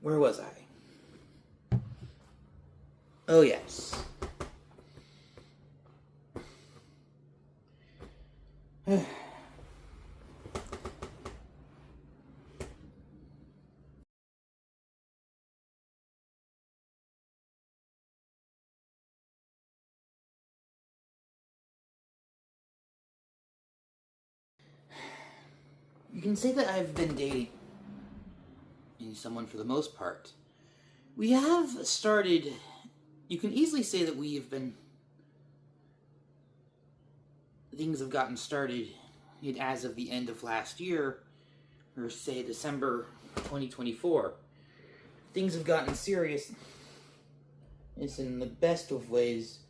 Where was I? Oh, yes. You can say that I've been dating someone for the most part. We have started... You can easily say that we have been... Things have gotten started as of the end of last year, or say December 2024. Things have gotten serious. It's in the best of ways.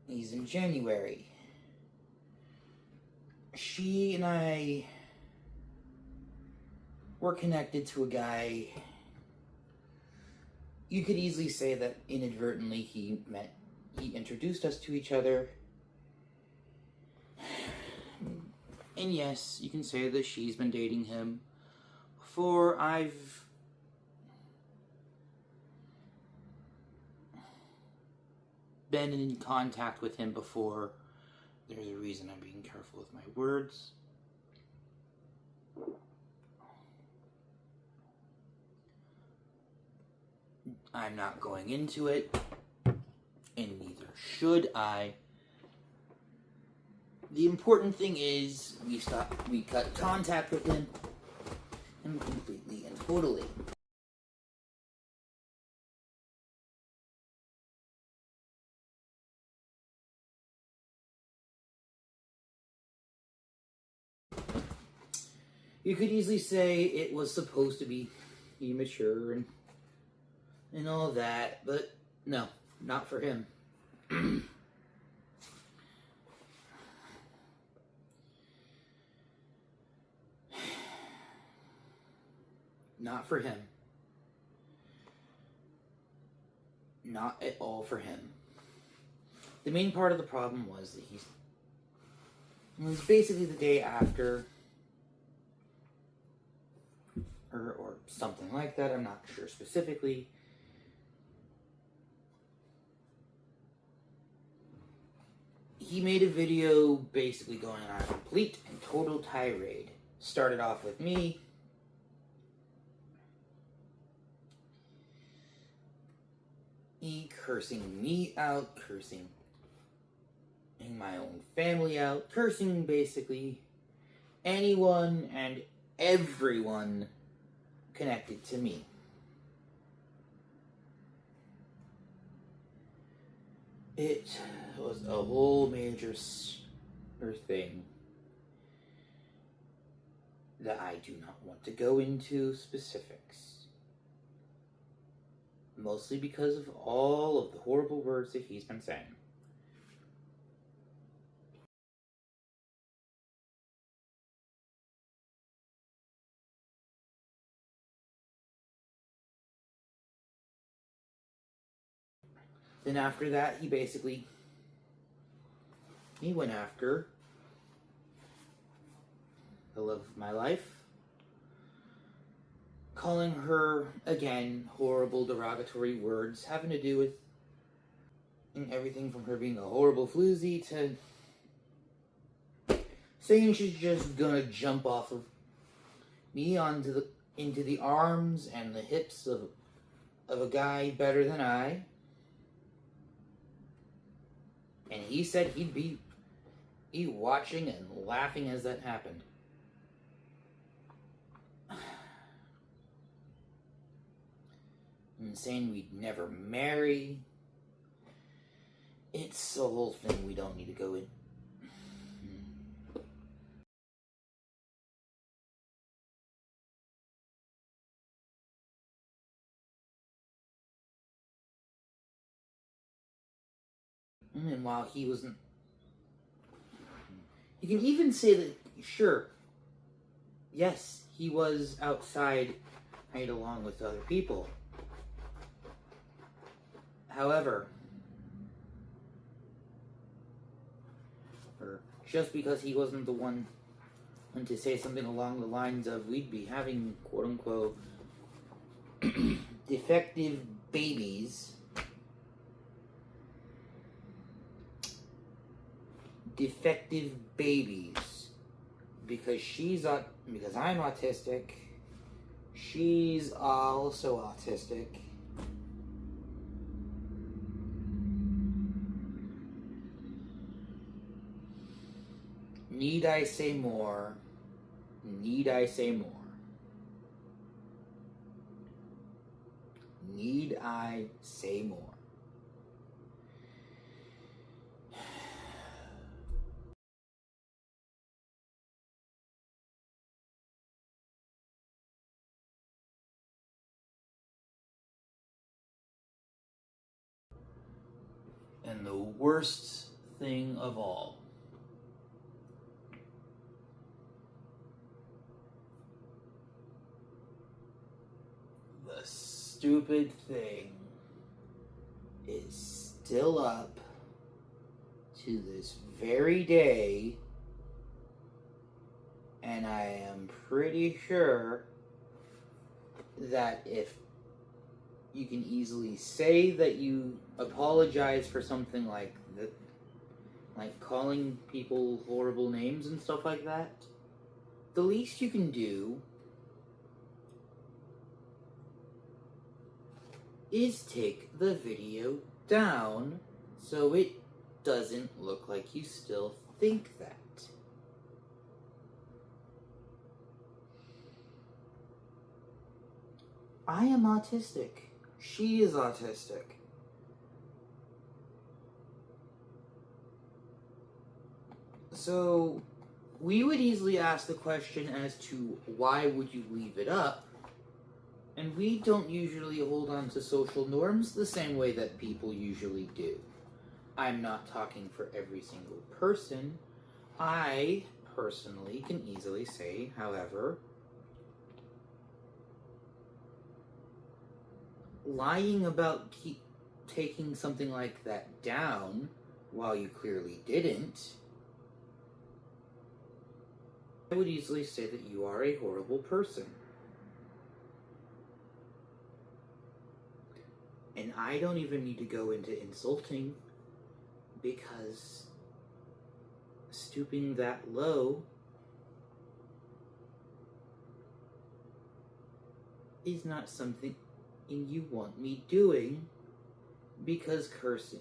He's in January. She and I were connected to a guy. You could easily say that inadvertently he introduced us to each other. And yes, you can say that she's been dating him. For I've been in contact with him before. There's a reason I'm being careful with my words. I'm not going into it, and neither should I. The important thing is we cut contact with him, and completely and totally. You could easily say it was supposed to be immature and all that, but no, not for him. Not for him. Not at all for him. The main part of the problem was that it was basically the day after, or something like that, I'm not sure specifically. He made a video basically going on a complete and total tirade. Started off with me. He cursing me out, cursing my own family out, cursing basically anyone and everyone connected to me. It was a whole major thing that I do not want to go into specifics. Mostly because of all of the horrible words that he's been saying. Then after that, he went after the love of my life, calling her, again, horrible derogatory words having to do with everything from her being a horrible floozy to saying she's just gonna jump off of me into the arms and the hips of a guy better than I. And he said he'd be watching and laughing as that happened. And saying we'd never marry. It's a whole thing we don't need to go in. And while he wasn't... You can even say that, sure, yes, he was outside right along with other people. However, just because he wasn't the one to say something along the lines of we'd be having quote-unquote defective babies. Defective babies. Because I'm autistic. She's also autistic. Need I say more? Need I say more? Need I say more? And the worst thing of all, the stupid thing is still up to this very day, and I am pretty sure that if you can easily say that you apologize for something like that, like calling people horrible names and stuff like that, the least you can do is take the video down so it doesn't look like you still think that. I am autistic. She is autistic. So, we would easily ask the question as to why would you leave it up? And we don't usually hold on to social norms the same way that people usually do. I'm not talking for every single person. I personally can easily say, however, lying about taking something like that down while you clearly didn't, I would easily say that you are a horrible person. And I don't even need to go into insulting, because stooping that low is not something you want me doing, because cursing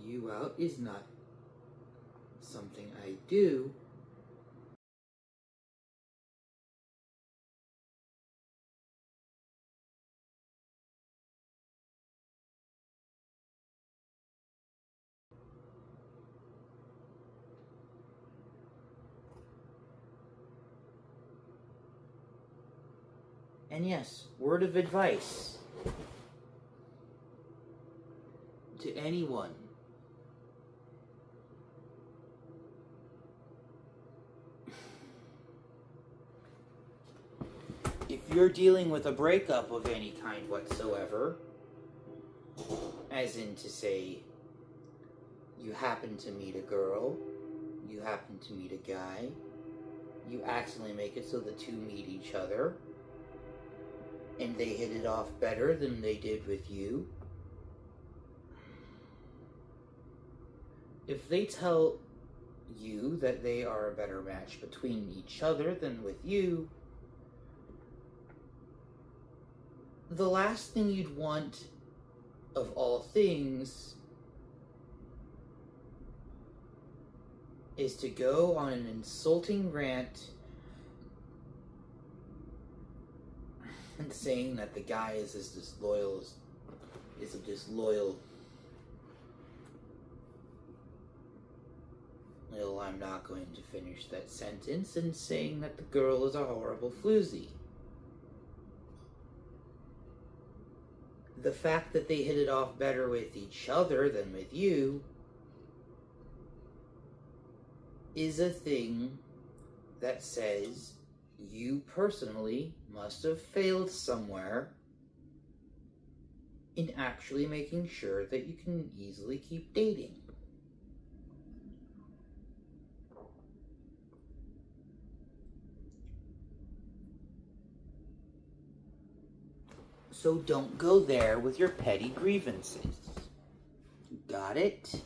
you out is not something I do. And yes, word of advice to anyone. If you're dealing with a breakup of any kind whatsoever, as in to say, you happen to meet a girl, you happen to meet a guy, you accidentally make it so the two meet each other, and they hit it off better than they did with you. If they tell you that they are a better match between each other than with you, the last thing you'd want, of all things, is to go on an insulting rant and saying that the guy is as disloyal is a disloyal. Well, I'm not going to finish that sentence, and saying that the girl is a horrible floozy. The fact that they hit it off better with each other than with you is a thing that says you personally must have failed somewhere in actually making sure that you can easily keep dating. So don't go there with your petty grievances. Got it?